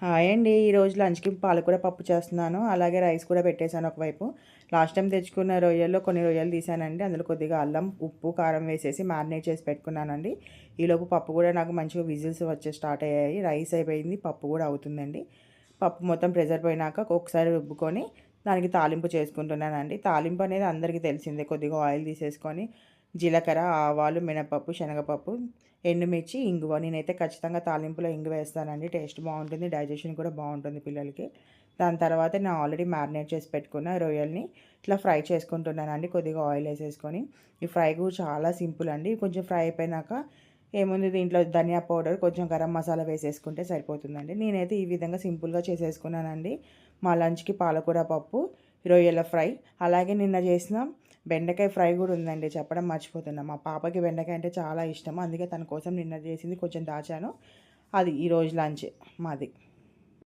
Hi అండి. ఈరోజు లంచ్‌కి పాలకూర పప్పు చేస్తున్నాను. అలాగే రైస్ కూడా పెట్టేసాను ఒకవైపు. లాస్ట్ టైం తెచ్చుకున్న రొయ్యల్లో కొన్ని రొయ్యలు తీసానండి. అందులో కొద్దిగా అల్లం, ఉప్పు, కారం వేసేసి మ్యారినేట్ చేసి పెట్టుకున్నానండి. ఈలోపు పప్పు కూడా నాకు మంచిగా విజిల్స్ వచ్చి స్టార్ట్ అయ్యాయి. రైస్ అయిపోయింది. పప్పు కూడా అవుతుందండి. పప్పు మొత్తం ప్రెషర్ పోయినాక ఒకసారి రుబ్బుకొని దానికి తాలింపు చేసుకుంటున్నానండి. తాలింపు అనేది అందరికీ తెలిసిందే. కొద్దిగా ఆయిల్ తీసేసుకొని జీలకర్ర, ఆవాలు, మినపప్పు, శనగపప్పు, ఎండుమిర్చి, ఇంగువ. నేనైతే ఖచ్చితంగా తాలింపులో ఇంగువ వేస్తానండి. టేస్ట్ బాగుంటుంది, డైజెషన్ కూడా బాగుంటుంది పిల్లలకి. దాని తర్వాత నేను ఆల్రెడీ మ్యారినేట్ చేసి పెట్టుకున్న రొయ్యల్ని ఇట్లా ఫ్రై చేసుకుంటున్నానండి. కొద్దిగా ఆయిల్ వేసేసుకొని. ఈ ఫ్రై కూడా చాలా సింపుల్ అండి. కొంచెం ఫ్రై అయిపోయినాక ఏముంది దీంట్లో ధనియా పౌడర్, కొంచెం గరం మసాలా వేసేసుకుంటే సరిపోతుందండి. నేనైతే ఈ విధంగా సింపుల్గా చేసేసుకున్నానండి. మా లంచ్కి పాలకూర పప్పు, రొయ్యల ఫ్రై, అలాగే నిన్న చేసిన బెండకాయ ఫ్రై కూడా ఉందండి. చెప్పడం మర్చిపోతున్నా. మా పాపకి బెండకాయ అంటే చాలా ఇష్టం. అందుకే తన కోసం నిన్న చేసింది కొంచెం దాచాను. అది ఈరోజు లంచ్ మాది.